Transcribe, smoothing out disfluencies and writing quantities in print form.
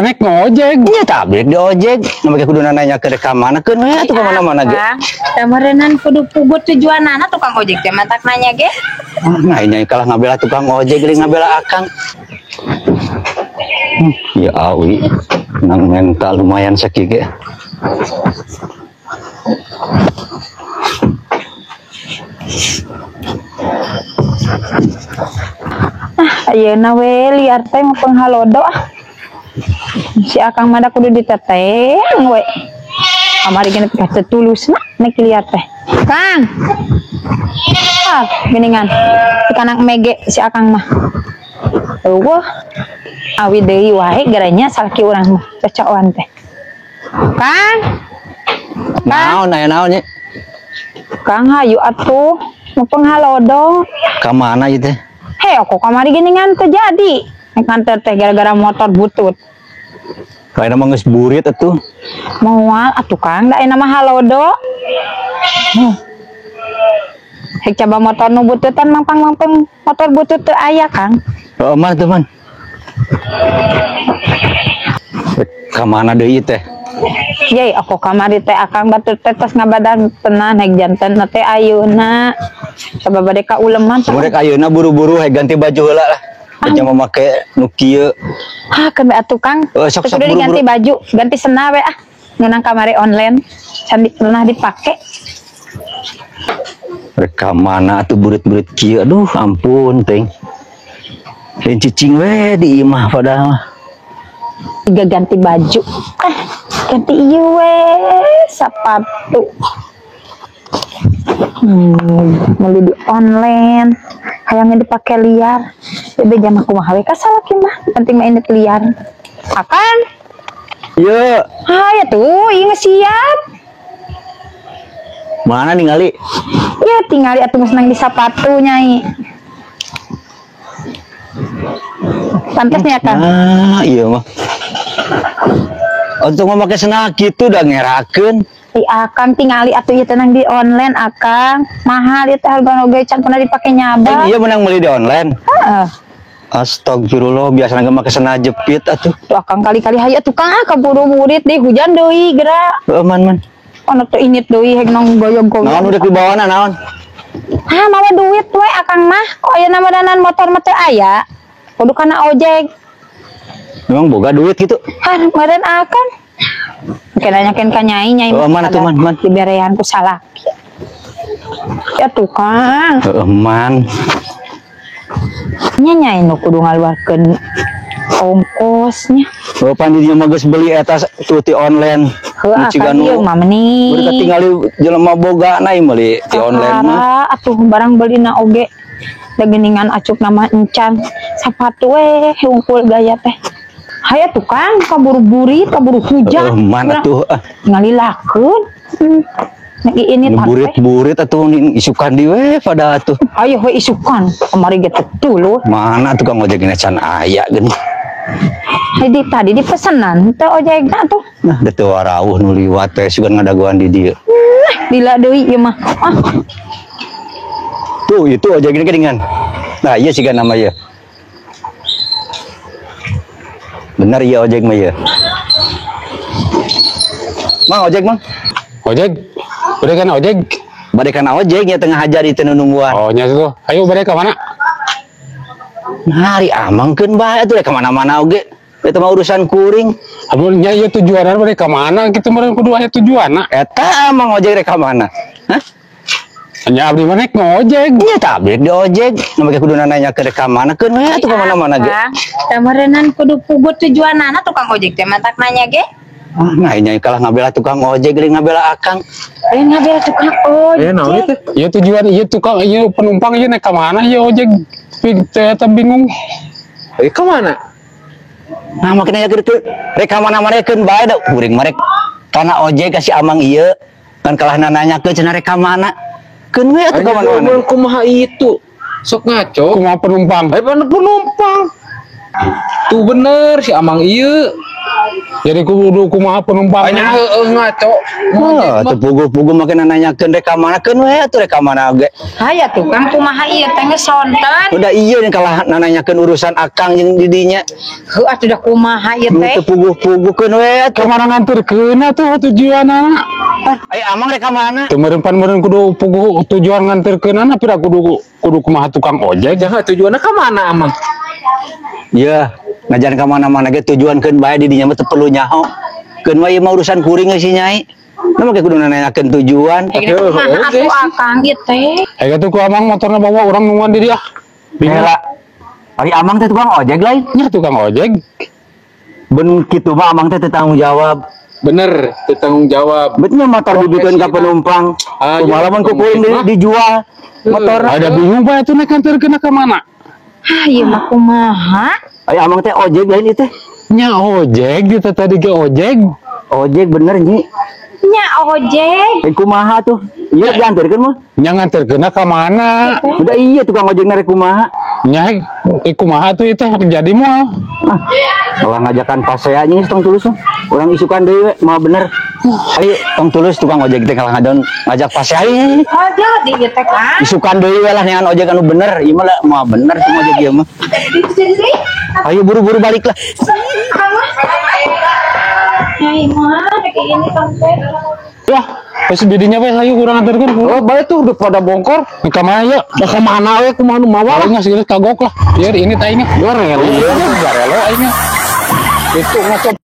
naik ngojek. Iya tabrik di ojek. Namanya kudu nanya ke rekaman keun we atuh ka mana-mana ge. Tamarenan kudu pugut tujuanana tukang ojek teh matak nanya ge. Nah, ini kalah ngabela tukang ojek geuning ngabela akang. Ya awi, nang mental lumayan sakit ge. Ayeuna we liar teh mau penghalodo si akang mah da kudu diteteng we kamari gini teh tulusna nek liar teh Kang geningan anak mege si akang mah eueuh awi deui wae garanya salaki urang mah cocokan teh Kang Naon aya naon nya? Kang hayu atuh mau penghalodo Ka mana ieu teh? Hei, kok kamari geningan terjadi? Nek nganter teh gara-gara motor butut. Kayak nama geus burit atuh. Moal atuh Kang, da nama halodo. Hek coba motor nu bututan mangpang motor butut teu aya Kang. Heeh mah tuh man. Ka mana deui teh? Yei, aku kamari teh akang batur teh tos ngabadan tenan hek janten teh ayeuna. Coba bade ka uleman. Murek ayeuna buru-buru ganti baju heula lah. Aja mau make nu kieu. Kembe atuh Kang. Sok Kudu diganti baju, ganti sena we ngeunang kamari online. Can pernah dipake. Rek mana atuh burit-burit kieu. Aduh ampun teh. Lain cicing we di imah padahal. Tiga ganti baju. Ganti ieu we sepatu. Meli di online hayangnya dipakai liar bebe jam aku mah we kasalaki mah penting mah ini liar akan Iya ya tuh ieu siap mana ningali ya tinggali atuh geus nang di sapatu nyai pantes nya Kang iya mah untuk memakai senak gitu udah ngerakeun Akang tingali atuh ieu tenang di online Akang mahal itu harga oge can pernah dipake nyaba iya menang beli di online heeh astagfirullah biasa nggak pakai sena jepit atuh tuh Akang kali-kali hayu atuh Kang kaburu murid deh hujan deui geura man ono teh init deui hek nang goyog-goyog naon udah dibawana naon mawa duit we Akang mah kok aya namadanan motor mah teu aya kudu kana ojek memang boga duit gitu meureun Akang mungkin nanyakeun ka nyai mana tuh man diberean ku salaki ya tuh Kang man nyai nu kudu ngaluarkeun ongkosnya pandi dia mah geus beli eta tuh ti online Akang ieu mah meuni udah tinggali jelema boga na meuli ti online mah atuh barang beulina oge da geuningan acuk nama encan sapatu we hungkul gaya teh haya tuh Kang kaburu burit kaburu hujan mana tuh ngalilakeun lagi ini burit atuh isukan di we pada atuh ayo we isukan kemari gitu dulu mana tuh Kang ojek can aya geuning jadi tadi dipesenan teh ojekna tuh nah da teu warawuh nu liwat teh sugan ngadagoan di dieu dila deui ieu mah tuh itu ojek ini geuningan nah iya siga nama ieu benar ya ojek mah ya mang ojek mang Udah kan ojek bade kana ojek ya tengah hajar di teu nungguan oh nya tuh ayo bade ka mana hari amangkeun bae atuh ka mana-mana oge eta mah urusan kuring amun nya ieu tujuanan bade ka mana kitu meureun kudu aya tujuanna eta mang ojek rek ka mana hah nya abdi mah naik ngojek nya tabrik di ojek namanya kudu nanya ke rekaman keun we atuh ka mana-mana ge tamarenan kudu pugut tujuanana tukang ojek teh matak nanya ge nah nya kalah ngabela tukang ojek geuning ngabela akang ngabela tukang ojek naon itu ieu tujuan ieu tukang ieu penumpang ieu naik ka mana ieu ojek teh bingung ka mana nah makanya kitu rek ka mana-mana keun bae da kuring marek kana ojek kasih amang ieu kan kalah nanyakeun cenah rek ka mana keun we atuh ka mana-mana kumaha itu sok ngaco kumaha penumpang penumpang tuh bener si amang ieu Jadi kudu kumaha penumpang. Banyak ngaco. Oh, tuh pugu-pugu makin nanyakeun rek ka mana keun we atuh rek ka mana ge. Haya tukang kumaha ieu teh geus sonten. Udah iya nih kalah nanyakeun urusan akang jeung didinya. Heuh atuh da kumaha ieu teh. Teu pugu-pugu keun we atuh. Kemana nganterkeun atuh tujuanna? Ai amang rek ka mana? Teu meureun kudu pugu tujuan nganterkeunana pira kudu kumaha tukang ojek. Jangan tujuannya ke mana amang? Ya, ngajan ka mana-mana ge tujuan keun bae di dinya mah teu perlu nyaho. Keun mah ieu mah urusan kuring geus si nyai. Nama ge kudu nanyakeun tujuan. Kumaha atuh akang ieu teh. Aya tuh ku amang motorna bawa urang nungguan di dia. Bela. Ari amang teh tukang ojek lain. Nya tukang ojek. Ben kitu mah amang teh teu tanggung jawab. Bener, tanggung jawab. Betnya motor dibikeun ka penumpang. Kumaha lamun ku kuring dijual motor. Ada bingung bae atuh naik nganterkeun ka mana? Ah ieu mah kumaha? Ai amang teh ojek lain ieu teh. Nya ojek di tadi ge ojek. Ojek bener nyi. Nya ojek. Kumaha tuh? Iya diantarkeun mah. Nya nganterkeun ka mana? Udah iya tukang ojek narek kumaha. Nya kumaha tuh teh terjadi moal. Kalau ngajakan pasea nya tong tulus mah. Urang isukan deui we mah bener. Ayo tong tulus tukang ojek teh kalah ngajak pasea. Oh jadi ieu teh kan. Isukan deui we lah neangan ojek anu bener. Ieu mah mah bener cuma ojek ieu mah. Ayo buru-buru balik lah. Nyai mah kayak gini sampai. Wah, pas bidinya we hayu urang nganterkeun. Oh, bae tuh udah pada bongkor. Ka mana ya? Dah ke mana we kumaha nu mawa? Palingnya segala kagok lah. Biar ini tainya. Biar relo. Biar relo aingnya. Itu ngaco